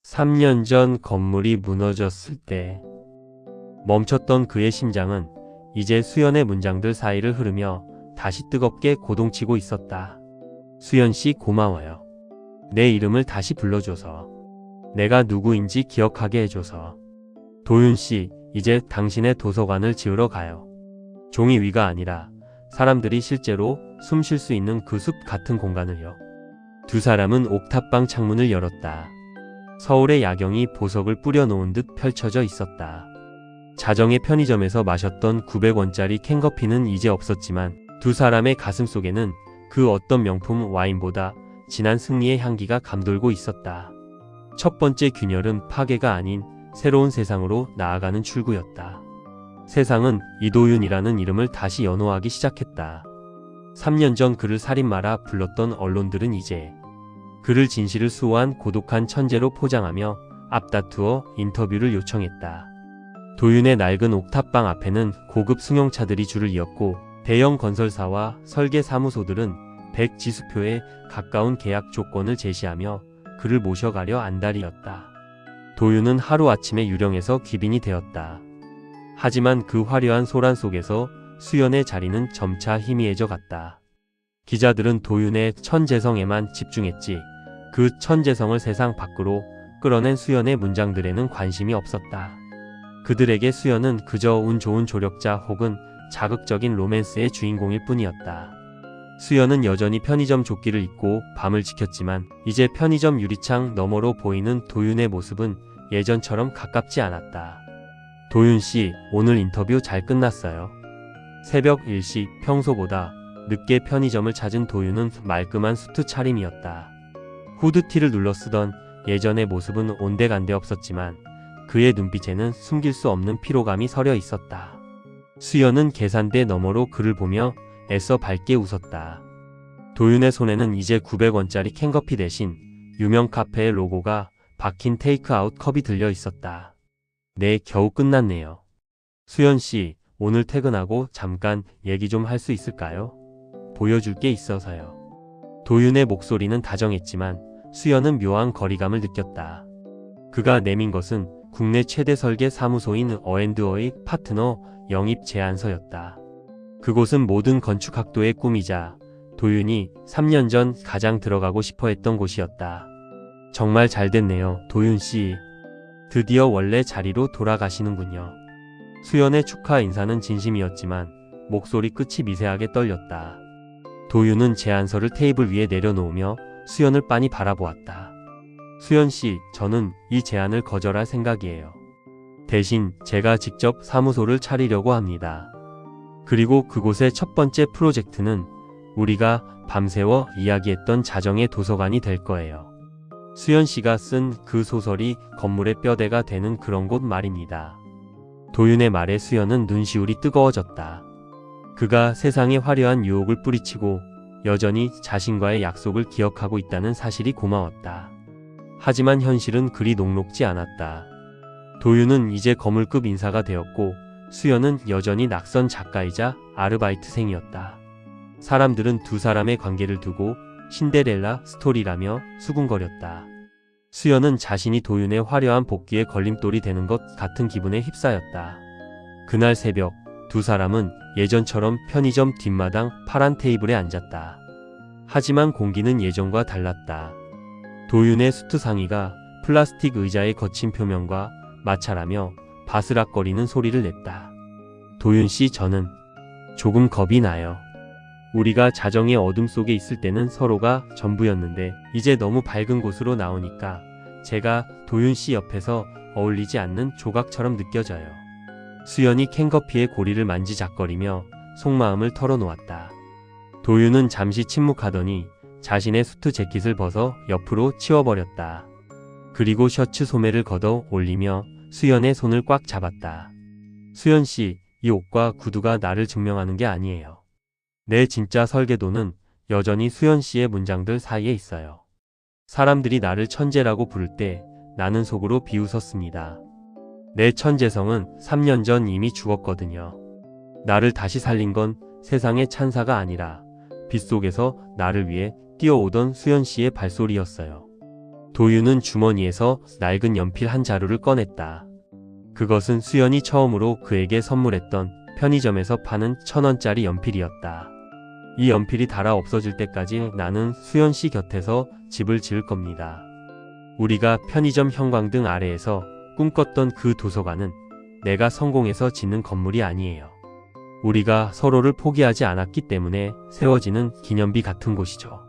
3년 전 건물이 무너졌을 때 멈췄던 그의 심장은 이제 수연의 문장들 사이를 흐르며 다시 뜨겁게 고동치고 있었다. 수연 씨 고마워요. 내 이름을 다시 불러줘서. 내가 누구인지 기억하게 해줘서. 도윤 씨, 이제 당신의 도서관을 지으러 가요. 종이 위가 아니라 사람들이 실제로 숨 쉴 수 있는 그 숲 같은 공간을요. 두 사람은 옥탑방 창문을 열었다. 서울의 야경이 보석을 뿌려놓은 듯 펼쳐져 있었다. 자정의 편의점에서 마셨던 900원짜리 캔커피는 이제 없었지만 두 사람의 가슴 속에는 그 어떤 명품 와인보다 진한 승리의 향기가 감돌고 있었다. 첫 번째 균열은 파괴가 아닌 새로운 세상으로 나아가는 출구였다. 세상은 이도윤이라는 이름을 다시 연호하기 시작했다. 3년 전 그를 살인마라 불렀던 언론들은 이제 그를 진실을 수호한 고독한 천재로 포장하며 앞다투어 인터뷰를 요청했다. 도윤의 낡은 옥탑방 앞에는 고급 승용차들이 줄을 이었고 대형 건설사와 설계사무소들은 100지수표에 가까운 계약 조건을 제시하며 그를 모셔가려 안달이었다. 도윤은 하루아침에 유령에서 귀빈이 되었다. 하지만 그 화려한 소란 속에서 수연의 자리는 점차 희미해져 갔다. 기자들은 도윤의 천재성에만 집중했지 그 천재성을 세상 밖으로 끌어낸 수연의 문장들에는 관심이 없었다. 그들에게 수연은 그저 운 좋은 조력자 혹은 자극적인 로맨스의 주인공일 뿐이었다. 수연은 여전히 편의점 조끼를 입고 밤을 지켰지만 이제 편의점 유리창 너머로 보이는 도윤의 모습은 예전처럼 가깝지 않았다. 도윤 씨, 오늘 인터뷰 잘 끝났어요. 새벽 1시 평소보다 늦게 편의점을 찾은 도윤은 말끔한 수트 차림이었다. 후드티를 눌러 쓰던 예전의 모습은 온데간데 없었지만 그의 눈빛에는 숨길 수 없는 피로감이 서려 있었다. 수연은 계산대 너머로 그를 보며 애써 밝게 웃었다. 도윤의 손에는 이제 900원짜리 캔커피 대신 유명 카페의 로고가 박힌 테이크아웃 컵이 들려 있었다. 네, 겨우 끝났네요. 수연 씨, 오늘 퇴근하고 잠깐 얘기 좀 할 수 있을까요? 보여줄 게 있어서요. 도윤의 목소리는 다정했지만 수연은 묘한 거리감을 느꼈다. 그가 내민 것은 국내 최대 설계 사무소인 어앤드어의 파트너 영입 제안서였다. 그곳은 모든 건축학도의 꿈이자 도윤이 3년 전 가장 들어가고 싶어 했던 곳이었다. 정말 잘 됐네요, 도윤 씨. 드디어 원래 자리로 돌아가시는군요. 수연의 축하 인사는 진심이었지만 목소리 끝이 미세하게 떨렸다. 도윤은 제안서를 테이블 위에 내려놓으며 수연을 빤히 바라보았다. 수연 씨, 저는 이 제안을 거절할 생각이에요. 대신 제가 직접 사무소를 차리려고 합니다. 그리고 그곳의 첫 번째 프로젝트는 우리가 밤새워 이야기했던 자정의 도서관이 될 거예요. 수연 씨가 쓴 그 소설이 건물의 뼈대가 되는 그런 곳 말입니다. 도윤의 말에 수연은 눈시울이 뜨거워졌다. 그가 세상에 화려한 유혹을 뿌리치고 여전히 자신과의 약속을 기억하고 있다는 사실이 고마웠다. 하지만 현실은 그리 녹록지 않았다. 도윤은 이제 거물급 인사가 되었고 수연은 여전히 낯선 작가이자 아르바이트생이었다. 사람들은 두 사람의 관계를 두고 신데렐라 스토리라며 수군거렸다. 수연은 자신이 도윤의 화려한 복귀에 걸림돌이 되는 것 같은 기분에 휩싸였다. 그날 새벽 두 사람은 예전처럼 편의점 뒷마당 파란 테이블에 앉았다. 하지만 공기는 예전과 달랐다. 도윤의 수트 상의가 플라스틱 의자의 거친 표면과 마찰하며 바스락거리는 소리를 냈다. 도윤 씨, 저는 조금 겁이 나요. 우리가 자정의 어둠 속에 있을 때는 서로가 전부였는데 이제 너무 밝은 곳으로 나오니까 제가 도윤 씨 옆에서 어울리지 않는 조각처럼 느껴져요. 수연이 캔커피의 고리를 만지작거리며 속마음을 털어놓았다. 도윤은 잠시 침묵하더니 자신의 수트 재킷을 벗어 옆으로 치워버렸다. 그리고 셔츠 소매를 걷어 올리며 수연의 손을 꽉 잡았다. 수연 씨, 이 옷과 구두가 나를 증명하는 게 아니에요. 내 진짜 설계도는 여전히 수연 씨의 문장들 사이에 있어요. 사람들이 나를 천재라고 부를 때 나는 속으로 비웃었습니다. 내 천재성은 3년 전 이미 죽었거든요. 나를 다시 살린 건 세상의 찬사가 아니라 빗속에서 나를 위해 뛰어오던 수연 씨의 발소리였어요. 도윤은 주머니에서 낡은 연필 한 자루를 꺼냈다. 그것은 수연이 처음으로 그에게 선물했던 편의점에서 파는 1,000원짜리 연필이었다. 이 연필이 닳아 없어질 때까지 나는 수연 씨 곁에서 집을 지을 겁니다. 우리가 편의점 형광등 아래에서 꿈꿨던 그 도서관은 내가 성공해서 짓는 건물이 아니에요. 우리가 서로를 포기하지 않았기 때문에 세워지는 기념비 같은 곳이죠.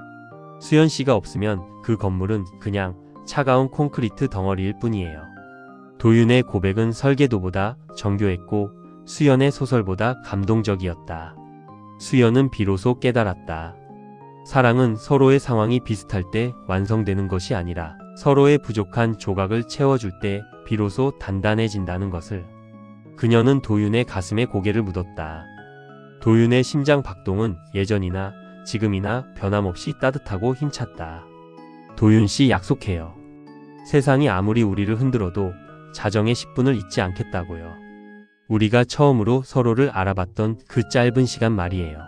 수연 씨가 없으면 그 건물은 그냥 차가운 콘크리트 덩어리일 뿐이에요. 도윤의 고백은 설계도보다 정교했고 수연의 소설보다 감동적이었다. 수연은 비로소 깨달았다. 사랑은 서로의 상황이 비슷할 때 완성되는 것이 아니라 서로의 부족한 조각을 채워줄 때 비로소 단단해진다는 것을. 그녀는 도윤의 가슴에 고개를 묻었다. 도윤의 심장 박동은 예전이나 지금이나 변함없이 따뜻하고 힘찼다. 도윤 씨 약속해요. 세상이 아무리 우리를 흔들어도 자정의 10분을 잊지 않겠다고요. 우리가 처음으로 서로를 알아봤던 그 짧은 시간 말이에요.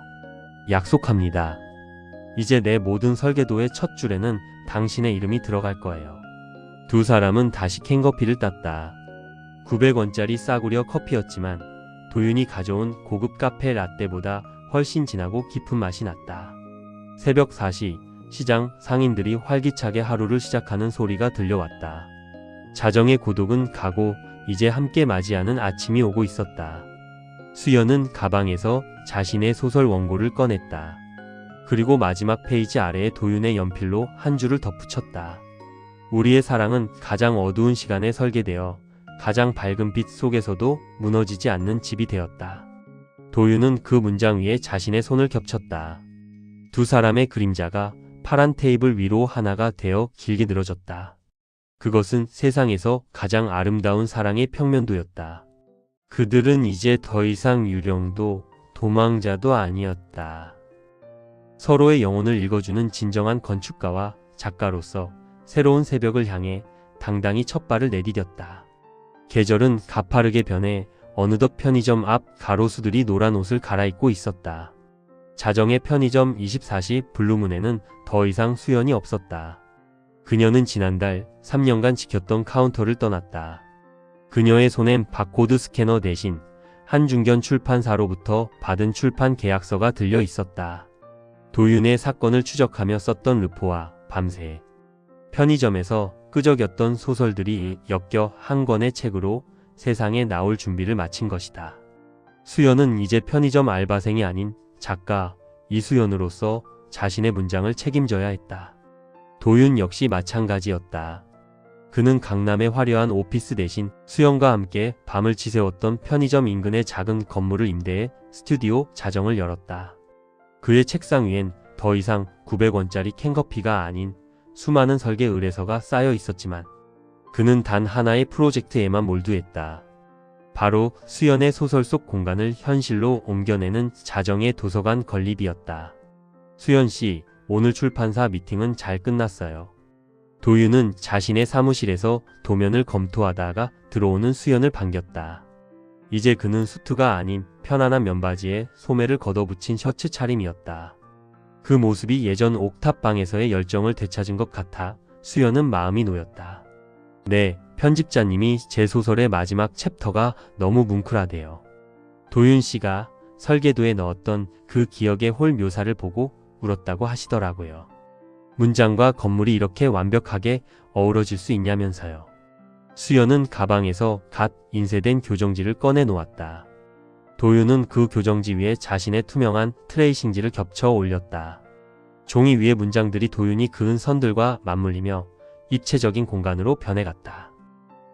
약속합니다. 이제 내 모든 설계도의 첫 줄에는 당신의 이름이 들어갈 거예요. 두 사람은 다시 캔커피를 땄다. 900원짜리 싸구려 커피였지만 도윤이 가져온 고급 카페 라떼보다 훨씬 진하고 깊은 맛이 났다. 새벽 4시 시장 상인들이 활기차게 하루를 시작하는 소리가 들려왔다. 자정의 고독은 가고 이제 함께 맞이하는 아침이 오고 있었다. 수연은 가방에서 자신의 소설 원고를 꺼냈다. 그리고 마지막 페이지 아래에 도윤의 연필로 한 줄을 덧붙였다. 우리의 사랑은 가장 어두운 시간에 설계되어 가장 밝은 빛 속에서도 무너지지 않는 집이 되었다. 도윤은 그 문장 위에 자신의 손을 겹쳤다. 두 사람의 그림자가 파란 테이블 위로 하나가 되어 길게 늘어졌다. 그것은 세상에서 가장 아름다운 사랑의 평면도였다. 그들은 이제 더 이상 유령도 도망자도 아니었다. 서로의 영혼을 읽어주는 진정한 건축가와 작가로서 새로운 새벽을 향해 당당히 첫 발을 내디뎠다. 계절은 가파르게 변해 어느덧 편의점 앞 가로수들이 노란 옷을 갈아입고 있었다. 자정의 편의점 24시 블루문에는 더 이상 수연이 없었다. 그녀는 지난달 3년간 지켰던 카운터를 떠났다. 그녀의 손엔 바코드 스캐너 대신 한중견 출판사로부터 받은 출판 계약서가 들려 있었다. 도윤의 사건을 추적하며 썼던 르포와 밤새 편의점에서 끄적였던 소설들이 엮여 한 권의 책으로 세상에 나올 준비를 마친 것이다. 수연은 이제 편의점 알바생이 아닌 작가 이수연으로서 자신의 문장을 책임져야 했다. 도윤 역시 마찬가지였다. 그는 강남의 화려한 오피스 대신 수연과 함께 밤을 지새웠던 편의점 인근의 작은 건물을 임대해 스튜디오 자정을 열었다. 그의 책상 위엔 더 이상 900원짜리 캔커피가 아닌 수많은 설계 의뢰서가 쌓여 있었지만 그는 단 하나의 프로젝트에만 몰두했다. 바로 수연의 소설 속 공간을 현실로 옮겨내는 자정의 도서관 건립이었다. 수연 씨, 오늘 출판사 미팅은 잘 끝났어요. 도윤은 자신의 사무실에서 도면을 검토하다가 들어오는 수연을 반겼다. 이제 그는 수트가 아닌 편안한 면바지에 소매를 걷어붙인 셔츠 차림이었다. 그 모습이 예전 옥탑방에서의 열정을 되찾은 것 같아 수연은 마음이 놓였다. 네, 편집자님이 제 소설의 마지막 챕터가 너무 뭉클하대요. 도윤 씨가 설계도에 넣었던 그 기억의 홀 묘사를 보고 울었다고 하시더라고요. 문장과 건물이 이렇게 완벽하게 어우러질 수 있냐면서요. 수연은 가방에서 갓 인쇄된 교정지를 꺼내 놓았다. 도윤은 그 교정지 위에 자신의 투명한 트레이싱지를 겹쳐 올렸다. 종이 위의 문장들이 도윤이 그은 선들과 맞물리며 입체적인 공간으로 변해갔다.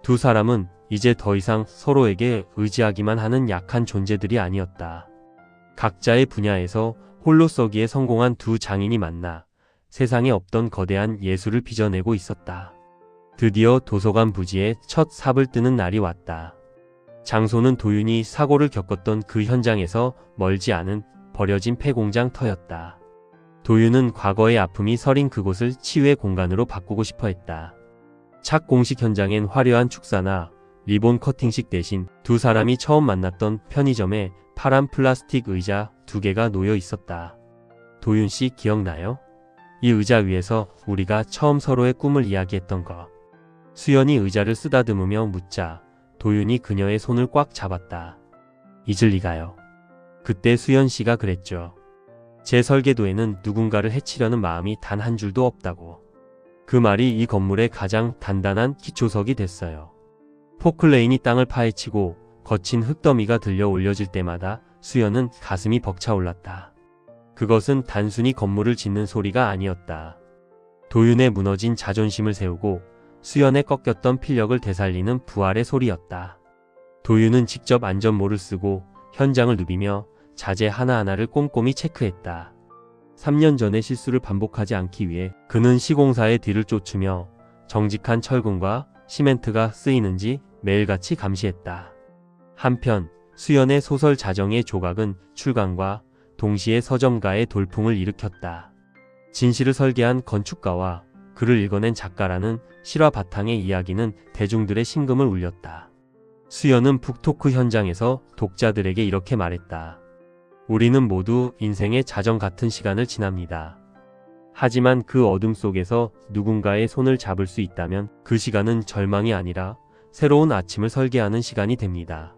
두 사람은 이제 더 이상 서로에게 의지하기만 하는 약한 존재들이 아니었다. 각자의 분야에서 홀로 서기에 성공한 두 장인이 만나 세상에 없던 거대한 예술을 빚어내고 있었다. 드디어 도서관 부지에 첫 삽을 뜨는 날이 왔다. 장소는 도윤이 사고를 겪었던 그 현장에서 멀지 않은 버려진 폐공장 터였다. 도윤은 과거의 아픔이 서린 그곳을 치유의 공간으로 바꾸고 싶어 했다. 착 공식 현장엔 화려한 축사나 리본 커팅식 대신 두 사람이 처음 만났던 편의점에 파란 플라스틱 의자 2개가 놓여 있었다. 도윤 씨 기억나요? 이 의자 위에서 우리가 처음 서로의 꿈을 이야기했던 거. 수연이 의자를 쓰다듬으며 묻자 도윤이 그녀의 손을 꽉 잡았다. 잊을 리가요. 그때 수연 씨가 그랬죠. 제 설계도에는 누군가를 해치려는 마음이 단 한 줄도 없다고. 그 말이 이 건물의 가장 단단한 기초석이 됐어요. 포클레인이 땅을 파헤치고 거친 흙더미가 들려 올려질 때마다 수연은 가슴이 벅차올랐다. 그것은 단순히 건물을 짓는 소리가 아니었다. 도윤의 무너진 자존심을 세우고 수연의 꺾였던 필력을 되살리는 부활의 소리였다. 도윤은 직접 안전모를 쓰고 현장을 누비며 자재 하나하나를 꼼꼼히 체크했다. 3년 전의 실수를 반복하지 않기 위해 그는 시공사의 뒤를 쫓으며 정직한 철근과 시멘트가 쓰이는지 매일같이 감시했다. 한편 수연의 소설 자정의 조각은 출간과 동시에 서점가의 돌풍을 일으켰다. 진실을 설계한 건축가와 글을 읽어낸 작가라는 실화 바탕의 이야기는 대중들의 심금을 울렸다. 수연은 북토크 현장에서 독자들에게 이렇게 말했다. 우리는 모두 인생의 자정 같은 시간을 지납니다. 하지만 그 어둠 속에서 누군가의 손을 잡을 수 있다면 그 시간은 절망이 아니라 새로운 아침을 설계하는 시간이 됩니다.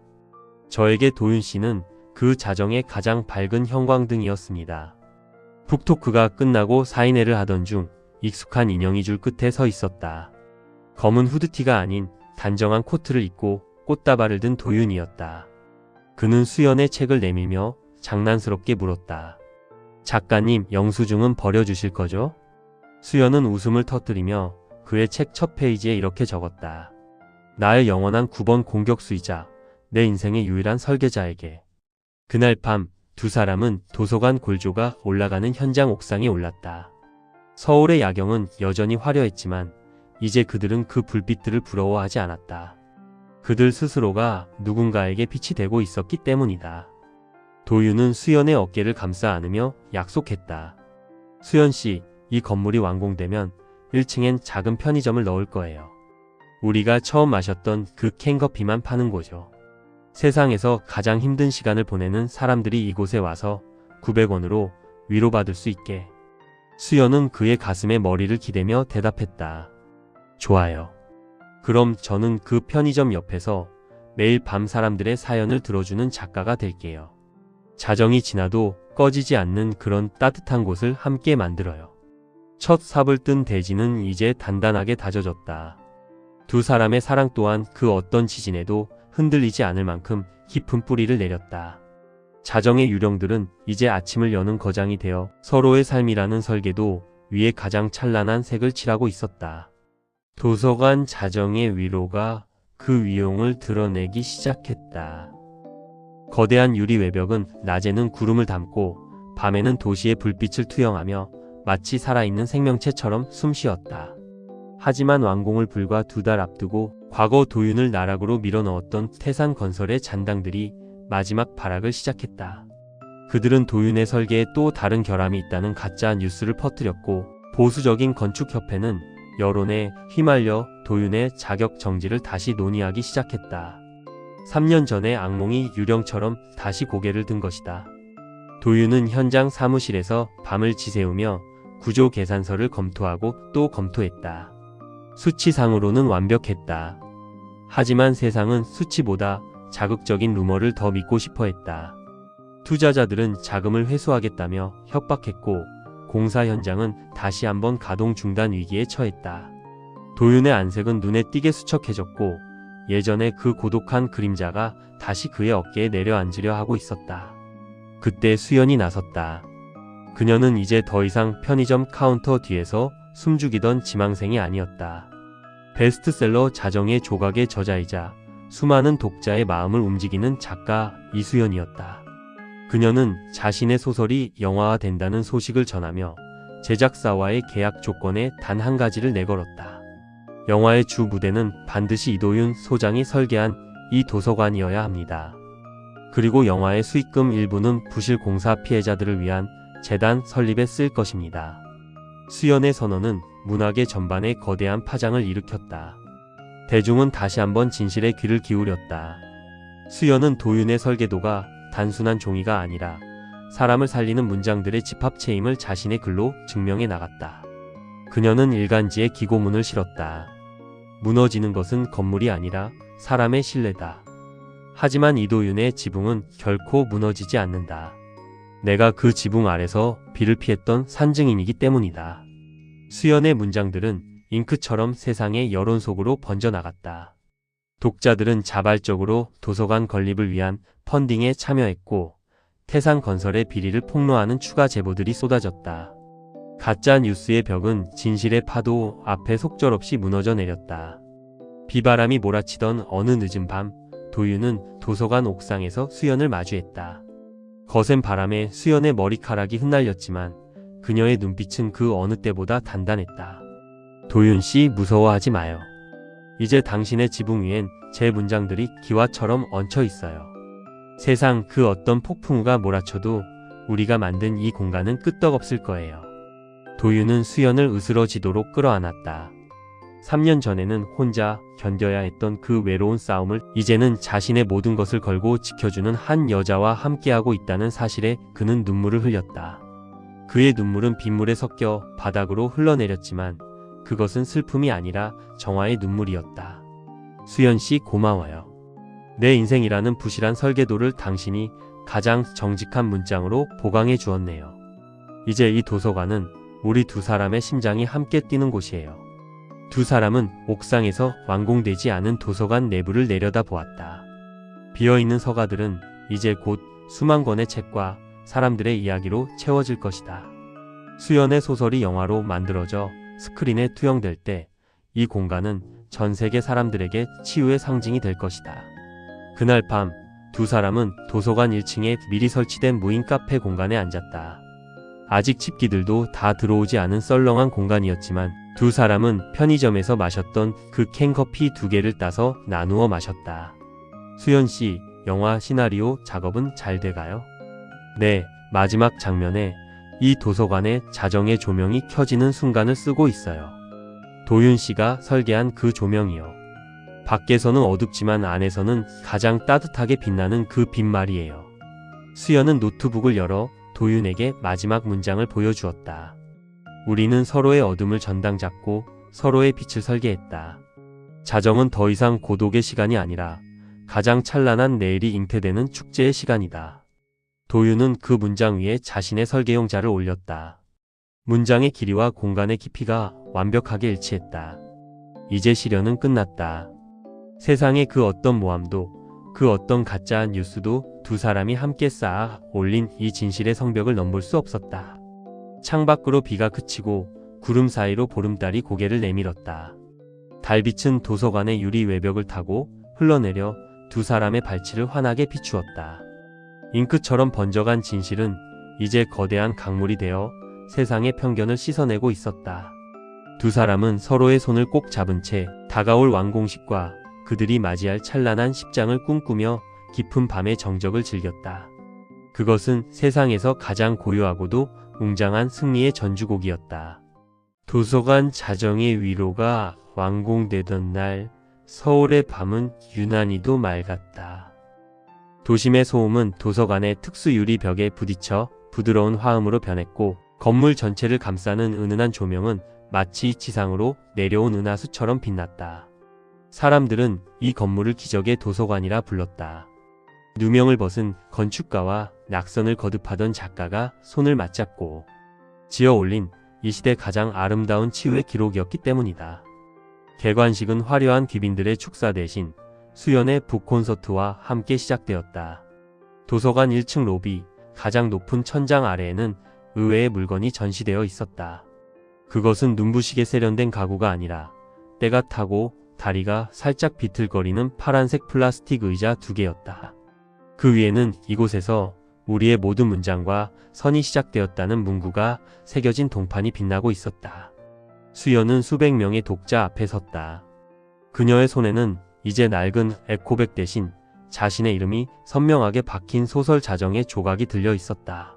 저에게 도윤 씨는 그 자정의 가장 밝은 형광등이었습니다. 북토크가 끝나고 사인회를 하던 중 익숙한 인형이 줄 끝에 서 있었다. 검은 후드티가 아닌 단정한 코트를 입고 꽃다발을 든 도윤이었다. 그는 수연의 책을 내밀며 장난스럽게 물었다. 작가님, 영수증은 버려주실 거죠? 수연은 웃음을 터뜨리며 그의 책 첫 페이지에 이렇게 적었다. 나의 영원한 9번 공격수이자 내 인생의 유일한 설계자에게. 그날 밤 두 사람은 도서관 골조가 올라가는 현장 옥상에 올랐다. 서울의 야경은 여전히 화려했지만 이제 그들은 그 불빛들을 부러워하지 않았다. 그들 스스로가 누군가에게 빛이 되고 있었기 때문이다. 도윤은 수연의 어깨를 감싸 안으며 약속했다. 수연 씨, 이 건물이 완공되면 1층엔 작은 편의점을 넣을 거예요. 우리가 처음 마셨던 그 캔커피만 파는 곳이죠. 세상에서 가장 힘든 시간을 보내는 사람들이 이곳에 와서 900원으로 위로받을 수 있게. 수연은 그의 가슴에 머리를 기대며 대답했다. 좋아요. 그럼 저는 그 편의점 옆에서 매일 밤 사람들의 사연을 들어주는 작가가 될게요. 자정이 지나도 꺼지지 않는 그런 따뜻한 곳을 함께 만들어요. 첫 삽을 뜬 대지는 이제 단단하게 다져졌다. 두 사람의 사랑 또한 그 어떤 지진에도 흔들리지 않을 만큼 깊은 뿌리를 내렸다. 자정의 유령들은 이제 아침을 여는 거장이 되어 서로의 삶이라는 설계도 위에 가장 찬란한 색을 칠하고 있었다. 도서관 자정의 위로가 그 위용을 드러내기 시작했다. 거대한 유리 외벽은 낮에는 구름을 담고 밤에는 도시의 불빛을 투영하며 마치 살아있는 생명체처럼 숨쉬었다. 하지만 완공을 불과 2달 앞두고 과거 도윤을 나락으로 밀어넣었던 태산건설의 잔당들이 마지막 발악을 시작했다. 그들은 도윤의 설계에 또 다른 결함이 있다는 가짜 뉴스를 퍼뜨렸고 보수적인 건축협회는 여론에 휘말려 도윤의 자격 정지를 다시 논의하기 시작했다. 3년 전의 악몽이 유령처럼 다시 고개를 든 것이다. 도윤은 현장 사무실에서 밤을 지새우며 구조 계산서를 검토하고 또 검토했다. 수치상으로는 완벽했다. 하지만 세상은 수치보다 자극적인 루머를 더 믿고 싶어 했다. 투자자들은 자금을 회수하겠다며 협박했고 공사 현장은 다시 한번 가동 중단 위기에 처했다. 도윤의 안색은 눈에 띄게 수척해졌고 예전의 그 고독한 그림자가 다시 그의 어깨에 내려앉으려 하고 있었다. 그때 수연이 나섰다. 그녀는 이제 더 이상 편의점 카운터 뒤에서 숨죽이던 지망생이 아니었다. 베스트셀러 자정의 조각의 저자이자 수많은 독자의 마음을 움직이는 작가 이수연이었다. 그녀는 자신의 소설이 영화화된다는 소식을 전하며 제작사와의 계약 조건에 단 한 가지를 내걸었다. 영화의 주 무대는 반드시 이도윤 소장이 설계한 이 도서관이어야 합니다. 그리고 영화의 수익금 일부는 부실 공사 피해자들을 위한 재단 설립에 쓸 것입니다. 수연의 선언은 문학의 전반에 거대한 파장을 일으켰다. 대중은 다시 한번 진실에 귀를 기울였다. 수연은 도윤의 설계도가 단순한 종이가 아니라 사람을 살리는 문장들의 집합체임을 자신의 글로 증명해 나갔다. 그녀는 일간지에 기고문을 실었다. 무너지는 것은 건물이 아니라 사람의 신뢰다. 하지만 이도윤의 지붕은 결코 무너지지 않는다. 내가 그 지붕 아래서 비를 피했던 산증인이기 때문이다. 수연의 문장들은 잉크처럼 세상의 여론 속으로 번져나갔다. 독자들은 자발적으로 도서관 건립을 위한 펀딩에 참여했고 태산건설의 비리를 폭로하는 추가 제보들이 쏟아졌다. 가짜 뉴스의 벽은 진실의 파도 앞에 속절없이 무너져 내렸다. 비바람이 몰아치던 어느 늦은 밤, 도윤은 도서관 옥상에서 수연을 마주했다. 거센 바람에 수연의 머리카락이 흩날렸지만 그녀의 눈빛은 그 어느 때보다 단단했다. 도윤 씨, 무서워하지 마요. 이제 당신의 지붕 위엔 제 문장들이 기와처럼 얹혀 있어요. 세상 그 어떤 폭풍우가 몰아쳐도 우리가 만든 이 공간은 끄떡없을 거예요. 도윤은 수연을 으스러지도록 끌어안았다. 3년 전에는 혼자 견뎌야 했던 그 외로운 싸움을 이제는 자신의 모든 것을 걸고 지켜주는 한 여자와 함께하고 있다는 사실에 그는 눈물을 흘렸다. 그의 눈물은 빗물에 섞여 바닥으로 흘러내렸지만 그것은 슬픔이 아니라 정화의 눈물이었다. 수연 씨, 고마워요. 내 인생이라는 부실한 설계도를 당신이 가장 정직한 문장으로 보강해 주었네요. 이제 이 도서관은 우리 두 사람의 심장이 함께 뛰는 곳이에요. 두 사람은 옥상에서 완공되지 않은 도서관 내부를 내려다보았다. 비어있는 서가들은 이제 곧 수만 권의 책과 사람들의 이야기로 채워질 것이다. 수연의 소설이 영화로 만들어져 스크린에 투영될 때 이 공간은 전 세계 사람들에게 치유의 상징이 될 것이다. 그날 밤 두 사람은 도서관 1층에 미리 설치된 무인 카페 공간에 앉았다. 아직 집기들도 다 들어오지 않은 썰렁한 공간이었지만 두 사람은 편의점에서 마셨던 그 캔커피 2개를 따서 나누어 마셨다. 수연 씨, 영화 시나리오 작업은 잘 돼가요? 네, 마지막 장면에 이 도서관의 자정의 조명이 켜지는 순간을 쓰고 있어요. 도윤 씨가 설계한 그 조명이요. 밖에서는 어둡지만 안에서는 가장 따뜻하게 빛나는 그 빛 말이에요. 수연은 노트북을 열어 도윤에게 마지막 문장을 보여주었다. 우리는 서로의 어둠을 전당 잡고 서로의 빛을 설계했다. 자정은 더 이상 고독의 시간이 아니라 가장 찬란한 내일이 잉태되는 축제의 시간이다. 도윤은 그 문장 위에 자신의 설계용자를 올렸다. 문장의 길이와 공간의 깊이가 완벽하게 일치했다. 이제 시련은 끝났다. 세상의 그 어떤 모함도 그 어떤 가짜 뉴스도 두 사람이 함께 쌓아 올린 이 진실의 성벽을 넘볼 수 없었다. 창밖으로 비가 그치고 구름 사이로 보름달이 고개를 내밀었다. 달빛은 도서관의 유리 외벽을 타고 흘러내려 두 사람의 발치를 환하게 비추었다. 잉크처럼 번져간 진실은 이제 거대한 강물이 되어 세상의 편견을 씻어내고 있었다. 두 사람은 서로의 손을 꼭 잡은 채 다가올 완공식과 그들이 맞이할 찬란한 십장을 꿈꾸며 깊은 밤의 정적을 즐겼다. 그것은 세상에서 가장 고요하고도 웅장한 승리의 전주곡이었다. 도서관 자정의 위로가 완공되던 날 서울의 밤은 유난히도 맑았다. 도심의 소음은 도서관의 특수 유리 벽에 부딪혀 부드러운 화음으로 변했고 건물 전체를 감싸는 은은한 조명은 마치 지상으로 내려온 은하수처럼 빛났다. 사람들은 이 건물을 기적의 도서관이라 불렀다. 누명을 벗은 건축가와 낙선을 거듭하던 작가가 손을 맞잡고 지어 올린 이 시대 가장 아름다운 치유의 기록이었기 때문이다. 개관식은 화려한 귀빈들의 축사 대신 수연의 북콘서트와 함께 시작되었다. 도서관 1층 로비 가장 높은 천장 아래에는 의외의 물건이 전시되어 있었다. 그것은 눈부시게 세련된 가구가 아니라 때가 타고 다리가 살짝 비틀거리는 파란색 플라스틱 의자 2개였다. 그 위에는 이곳에서 우리의 모든 문장과 선이 시작되었다는 문구가 새겨진 동판이 빛나고 있었다. 수연은 수백 명의 독자 앞에 섰다. 그녀의 손에는 이제 낡은 에코백 대신 자신의 이름이 선명하게 박힌 소설 자정의 조각이 들려 있었다.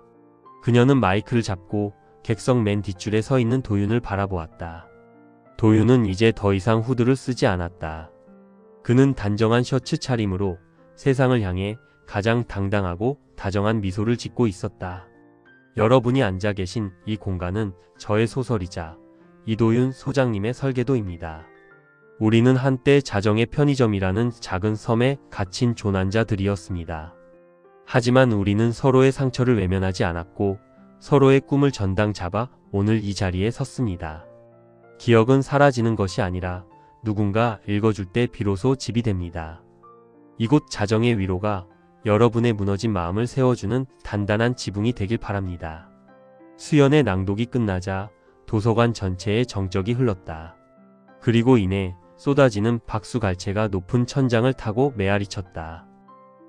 그녀는 마이크를 잡고 객석 맨 뒷줄에 서 있는 도윤을 바라보았다. 도윤은 이제 더 이상 후드를 쓰지 않았다. 그는 단정한 셔츠 차림으로 세상을 향해 가장 당당하고 다정한 미소를 짓고 있었다. 여러분이 앉아 계신 이 공간은 저의 소설이자 이도윤 소장님의 설계도입니다. 우리는 한때 자정의 편의점이라는 작은 섬에 갇힌 조난자들이었습니다. 하지만 우리는 서로의 상처를 외면하지 않았고 서로의 꿈을 전당 잡아 오늘 이 자리에 섰습니다. 기억은 사라지는 것이 아니라 누군가 읽어줄 때 비로소 집이 됩니다. 이곳 자정의 위로가 여러분의 무너진 마음을 세워주는 단단한 지붕이 되길 바랍니다. 수연의 낭독이 끝나자 도서관 전체에 정적이 흘렀다. 그리고 이내 쏟아지는 박수갈채가 높은 천장을 타고 메아리쳤다.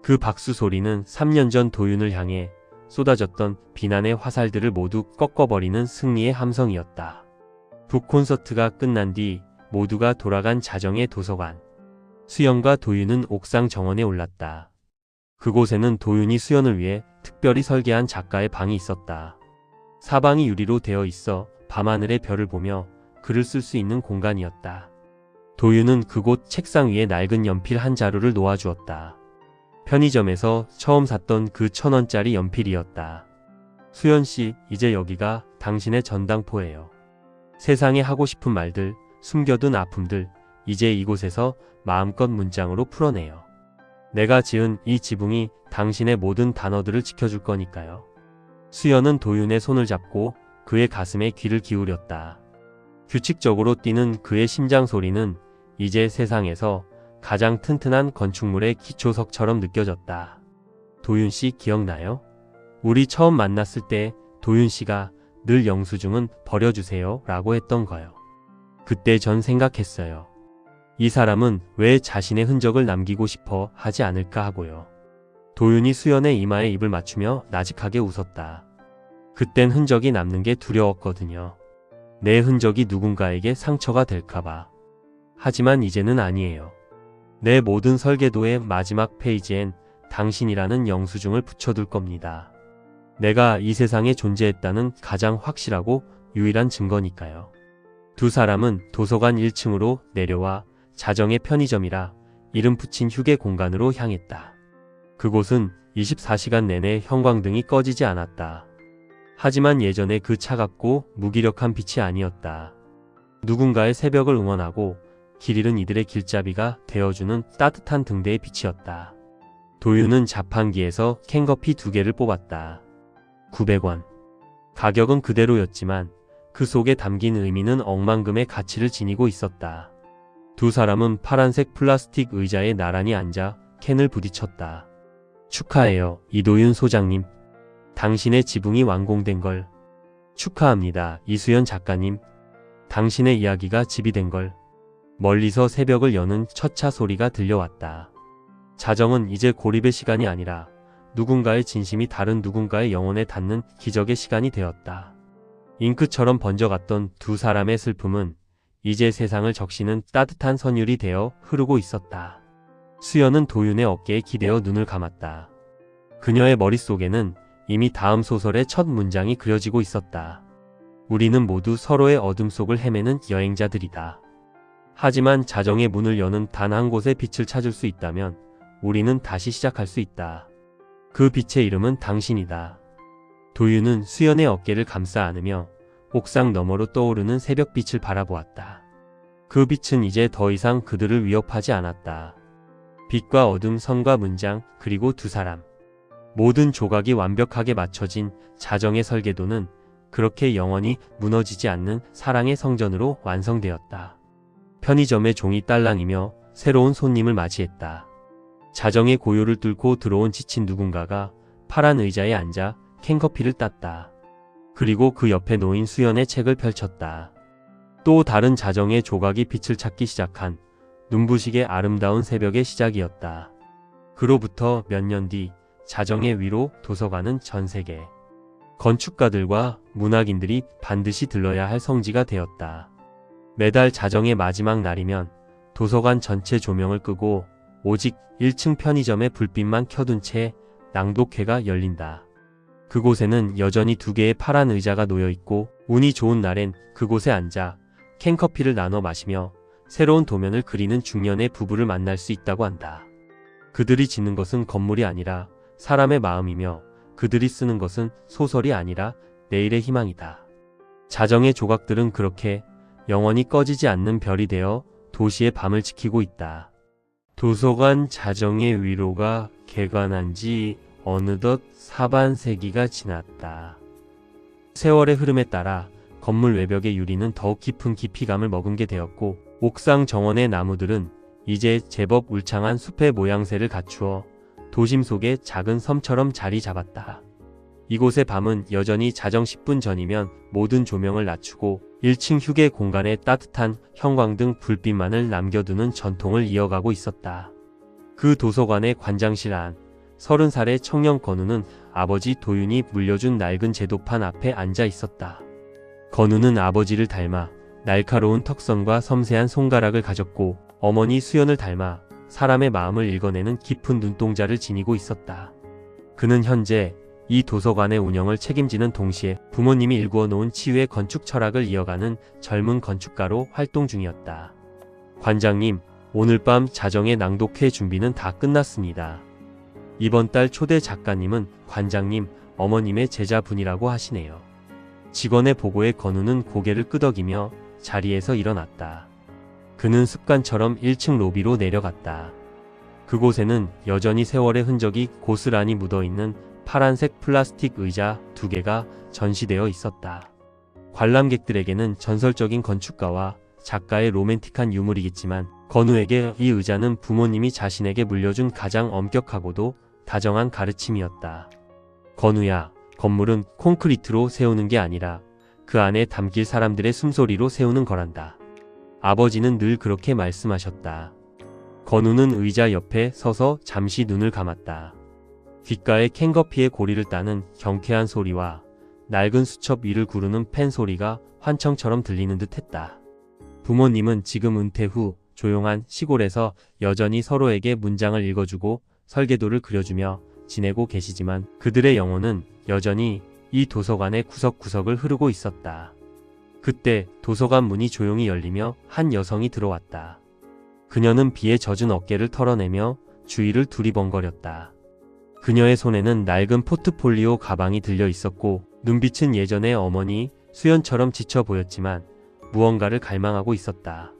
그 박수 소리는 3년 전 도윤을 향해 쏟아졌던 비난의 화살들을 모두 꺾어버리는 승리의 함성이었다. 북 콘서트가 끝난 뒤 모두가 돌아간 자정의 도서관. 수연과 도윤은 옥상 정원에 올랐다. 그곳에는 도윤이 수연을 위해 특별히 설계한 작가의 방이 있었다. 사방이 유리로 되어 있어 밤하늘의 별을 보며 글을 쓸 수 있는 공간이었다. 도윤은 그곳 책상 위에 낡은 연필 한 자루를 놓아주었다. 편의점에서 처음 샀던 그 1,000원짜리 연필이었다. 수연씨, 이제 여기가 당신의 전당포예요. 세상에 하고 싶은 말들, 숨겨둔 아픔들, 이제 이곳에서 마음껏 문장으로 풀어내요. 내가 지은 이 지붕이 당신의 모든 단어들을 지켜줄 거니까요. 수연은 도윤의 손을 잡고 그의 가슴에 귀를 기울였다. 규칙적으로 뛰는 그의 심장 소리는 이제 세상에서 가장 튼튼한 건축물의 기초석처럼 느껴졌다. 도윤씨 기억나요? 우리 처음 만났을 때 도윤씨가 늘 영수증은 버려주세요 라고 했던 거요. 그때 전 생각했어요. 이 사람은 왜 자신의 흔적을 남기고 싶어 하지 않을까 하고요. 도윤이 수연의 이마에 입을 맞추며 나직하게 웃었다. 그땐 흔적이 남는 게 두려웠거든요. 내 흔적이 누군가에게 상처가 될까봐. 하지만 이제는 아니에요. 내 모든 설계도의 마지막 페이지엔 당신이라는 영수증을 붙여둘 겁니다. 내가 이 세상에 존재했다는 가장 확실하고 유일한 증거니까요. 두 사람은 도서관 1층으로 내려와 자정의 편의점이라 이름 붙인 휴게 공간으로 향했다. 그곳은 24시간 내내 형광등이 꺼지지 않았다. 하지만 예전의 그 차갑고 무기력한 빛이 아니었다. 누군가의 새벽을 응원하고 길 잃은 이들의 길잡이가 되어주는 따뜻한 등대의 빛이었다. 도윤은 자판기에서 캔커피 2개를 뽑았다. 900원. 가격은 그대로였지만 그 속에 담긴 의미는 억만금의 가치를 지니고 있었다. 두 사람은 파란색 플라스틱 의자에 나란히 앉아 캔을 부딪혔다. 축하해요, 이도윤 소장님. 당신의 지붕이 완공된 걸. 축하합니다, 이수연 작가님. 당신의 이야기가 집이 된 걸. 멀리서 새벽을 여는 첫차 소리가 들려왔다. 자정은 이제 고립의 시간이 아니라 누군가의 진심이 다른 누군가의 영혼에 닿는 기적의 시간이 되었다. 잉크처럼 번져갔던 두 사람의 슬픔은 이제 세상을 적시는 따뜻한 선율이 되어 흐르고 있었다. 수연은 도윤의 어깨에 기대어 눈을 감았다. 그녀의 머릿속에는 이미 다음 소설의 첫 문장이 그려지고 있었다. 우리는 모두 서로의 어둠 속을 헤매는 여행자들이다. 하지만 자정의 문을 여는 단 한 곳의 빛을 찾을 수 있다면 우리는 다시 시작할 수 있다. 그 빛의 이름은 당신이다. 도윤은 수연의 어깨를 감싸 안으며 옥상 너머로 떠오르는 새벽빛을 바라보았다. 그 빛은 이제 더 이상 그들을 위협하지 않았다. 빛과 어둠, 선과 문장, 그리고 두 사람. 모든 조각이 완벽하게 맞춰진 자정의 설계도는 그렇게 영원히 무너지지 않는 사랑의 성전으로 완성되었다. 편의점의 종이 딸랑이며 새로운 손님을 맞이했다. 자정의 고요를 뚫고 들어온 지친 누군가가 파란 의자에 앉아 캔커피를 땄다. 그리고 그 옆에 놓인 수연의 책을 펼쳤다. 또 다른 자정의 조각이 빛을 찾기 시작한 눈부시게 아름다운 새벽의 시작이었다. 그로부터 몇 년 뒤 자정의 위로 도서관은 전 세계 건축가들과 문학인들이 반드시 들러야 할 성지가 되었다. 매달 자정의 마지막 날이면 도서관 전체 조명을 끄고 오직 1층 편의점의 불빛만 켜둔 채 낭독회가 열린다. 그곳에는 여전히 2개의 파란 의자가 놓여있고 운이 좋은 날엔 그곳에 앉아 캔커피를 나눠 마시며 새로운 도면을 그리는 중년의 부부를 만날 수 있다고 한다. 그들이 짓는 것은 건물이 아니라 사람의 마음이며 그들이 쓰는 것은 소설이 아니라 내일의 희망이다. 자정의 조각들은 그렇게 영원히 꺼지지 않는 별이 되어 도시의 밤을 지키고 있다. 도서관 자정의 위로가 개관한 지 어느덧 사반세기가 지났다. 세월의 흐름에 따라 건물 외벽의 유리는 더욱 깊은 깊이감을 머금게 되었고 옥상 정원의 나무들은 이제 제법 울창한 숲의 모양새를 갖추어 도심 속의 작은 섬처럼 자리 잡았다. 이곳의 밤은 여전히 자정 10분 전이면 모든 조명을 낮추고 1층 휴게 공간에 따뜻한 형광등 불빛만을 남겨두는 전통을 이어가고 있었다. 그 도서관의 관장실 안 30살의 청년 건우는 아버지 도윤이 물려준 낡은 제도판 앞에 앉아 있었다. 건우는 아버지를 닮아 날카로운 턱선과 섬세한 손가락을 가졌고 어머니 수연을 닮아 사람의 마음을 읽어내는 깊은 눈동자를 지니고 있었다. 그는 현재 이 도서관의 운영을 책임지는 동시에 부모님이 일구어 놓은 치유의 건축 철학을 이어가는 젊은 건축가로 활동 중이었다. 관장님, 오늘 밤 자정의 낭독회 준비는 다 끝났습니다. 이번 달 초대 작가님은 관장님, 어머님의 제자분이라고 하시네요. 직원의 보고에 건우는 고개를 끄덕이며 자리에서 일어났다. 그는 습관처럼 1층 로비로 내려갔다. 그곳에는 여전히 세월의 흔적이 고스란히 묻어있는 파란색 플라스틱 의자 2개가 전시되어 있었다. 관람객들에게는 전설적인 건축가와 작가의 로맨틱한 유물이겠지만 건우에게 이 의자는 부모님이 자신에게 물려준 가장 엄격하고도 다정한 가르침이었다. 건우야, 건물은 콘크리트로 세우는 게 아니라 그 안에 담길 사람들의 숨소리로 세우는 거란다. 아버지는 늘 그렇게 말씀하셨다. 건우는 의자 옆에 서서 잠시 눈을 감았다. 귓가에 캔커피의 고리를 따는 경쾌한 소리와 낡은 수첩 위를 구르는 펜 소리가 환청처럼 들리는 듯 했다. 부모님은 지금 은퇴 후 조용한 시골에서 여전히 서로에게 문장을 읽어주고 설계도를 그려주며 지내고 계시지만 그들의 영혼은 여전히 이 도서관의 구석구석을 흐르고 있었다. 그때 도서관 문이 조용히 열리며 한 여성이 들어왔다. 그녀는 비에 젖은 어깨를 털어내며 주위를 두리번거렸다. 그녀의 손에는 낡은 포트폴리오 가방이 들려 있었고 눈빛은 예전의 어머니 수연처럼 지쳐 보였지만 무언가를 갈망하고 있었다.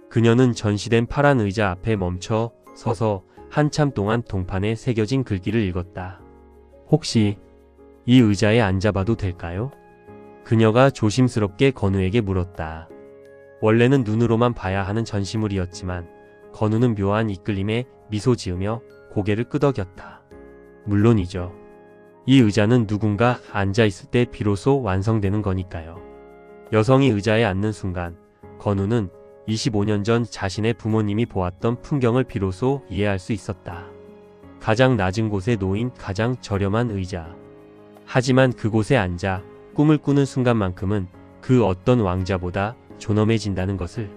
그녀는 전시된 파란 의자 앞에 멈춰 서서 한참 동안 동판에 새겨진 글귀를 읽었다. 혹시 이 의자에 앉아봐도 될까요? 그녀가 조심스럽게 건우에게 물었다. 원래는 눈으로만 봐야 하는 전시물이었지만 건우는 묘한 이끌림에 미소 지으며 고개를 끄덕였다. 물론이죠. 이 의자는 누군가 앉아있을 때 비로소 완성되는 거니까요. 여성이 의자에 앉는 순간 건우는 25년 전 자신의 부모님이 보았던 풍경을 비로소 이해할 수 있었다. 가장 낮은 곳에 놓인 가장 저렴한 의자. 하지만 그곳에 앉아 꿈을 꾸는 순간만큼은 그 어떤 왕자보다 존엄해진다는 것을.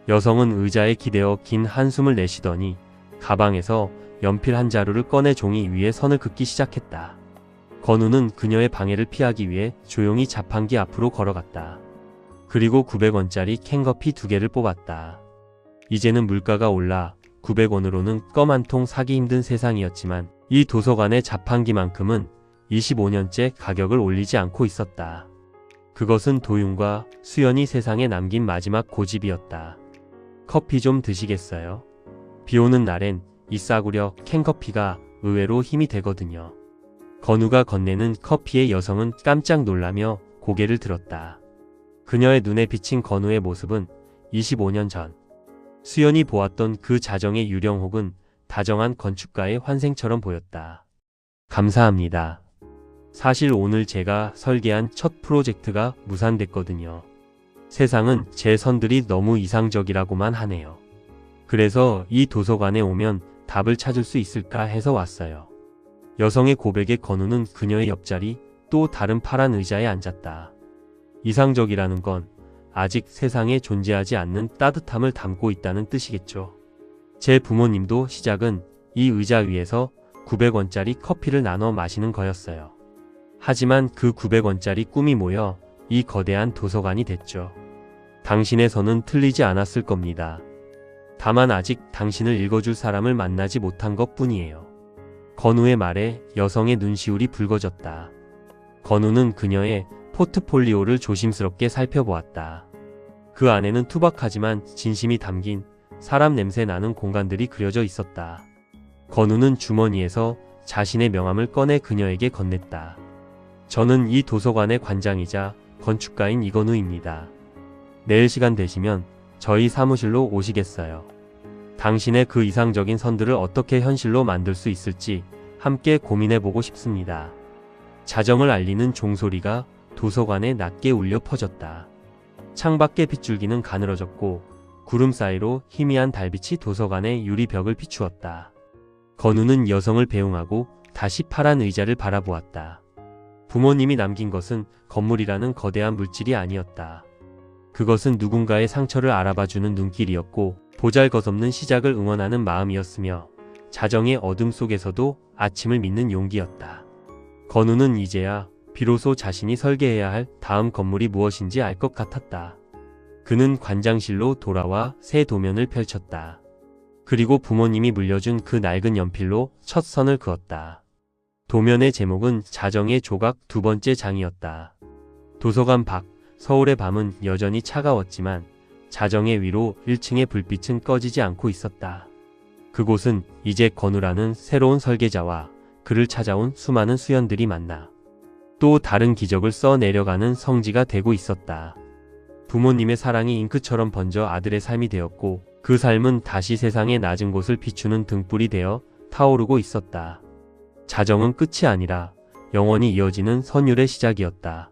여성은 의자에 기대어 긴 한숨을 내쉬더니 가방에서 연필 한 자루를 꺼내 종이 위에 선을 긋기 시작했다. 건우는 그녀의 방해를 피하기 위해 조용히 자판기 앞으로 걸어갔다. 그리고 900원짜리 캔커피 2개를 뽑았다. 이제는 물가가 올라 900원으로는 껌 한 통 사기 힘든 세상이었지만 이 도서관의 자판기만큼은 25년째 가격을 올리지 않고 있었다. 그것은 도윤과 수연이 세상에 남긴 마지막 고집이었다. 커피 좀 드시겠어요? 비오는 날엔 이 싸구려 캔커피가 의외로 힘이 되거든요. 건우가 건네는 커피에 여성은 깜짝 놀라며 고개를 들었다. 그녀의 눈에 비친 건우의 모습은 25년 전 수연이 보았던 그 자정의 유령 혹은 다정한 건축가의 환생처럼 보였다. 감사합니다. 사실 오늘 제가 설계한 첫 프로젝트가 무산됐거든요. 세상은 제 선들이 너무 이상적이라고만 하네요. 그래서 이 도서관에 오면 답을 찾을 수 있을까 해서 왔어요. 여성의 고백에 건우는 그녀의 옆자리 또 다른 파란 의자에 앉았다. 이상적이라는 건 아직 세상에 존재하지 않는 따뜻함을 담고 있다는 뜻이겠죠. 제 부모님도 시작은 이 의자 위에서 900원짜리 커피를 나눠 마시는 거였어요. 하지만 그 900원짜리 꿈이 모여 이 거대한 도서관이 됐죠. 당신의 선은 틀리지 않았을 겁니다. 다만 아직 당신을 읽어줄 사람을 만나지 못한 것 뿐이에요. 건우의 말에 여성의 눈시울이 붉어졌다. 건우는 그녀의 포트폴리오를 조심스럽게 살펴보았다. 그 안에는 투박하지만 진심이 담긴 사람 냄새 나는 공간들이 그려져 있었다. 건우는 주머니에서 자신의 명함을 꺼내 그녀에게 건넸다. 저는 이 도서관의 관장이자 건축가인 이건우입니다. 내일 시간 되시면 저희 사무실로 오시겠어요? 당신의 그 이상적인 선들을 어떻게 현실로 만들 수 있을지 함께 고민해보고 싶습니다. 자정을 알리는 종소리가 도서관에 낮게 울려 퍼졌다. 창밖의 빗줄기는 가늘어졌고 구름 사이로 희미한 달빛이 도서관의 유리벽을 비추었다. 건우는 여성을 배웅하고 다시 파란 의자를 바라보았다. 부모님이 남긴 것은 건물이라는 거대한 물질이 아니었다. 그것은 누군가의 상처를 알아봐주는 눈길이었고 보잘것없는 시작을 응원하는 마음이었으며 자정의 어둠 속에서도 아침을 믿는 용기였다. 건우는 이제야 비로소 자신이 설계해야 할 다음 건물이 무엇인지 알 것 같았다. 그는 관장실로 돌아와 새 도면을 펼쳤다. 그리고 부모님이 물려준 그 낡은 연필로 첫 선을 그었다. 도면의 제목은 자정의 조각 두 번째 장이었다. 도서관 밖 서울의 밤은 여전히 차가웠지만 자정의 위로 1층의 불빛은 꺼지지 않고 있었다. 그곳은 이제 건우라는 새로운 설계자와 그를 찾아온 수많은 수연들이 만나 또 다른 기적을 써내려가는 성지가 되고 있었다. 부모님의 사랑이 잉크처럼 번져 아들의 삶이 되었고 그 삶은 다시 세상의 낮은 곳을 비추는 등불이 되어 타오르고 있었다. 자정은 끝이 아니라 영원히 이어지는 선율의 시작이었다.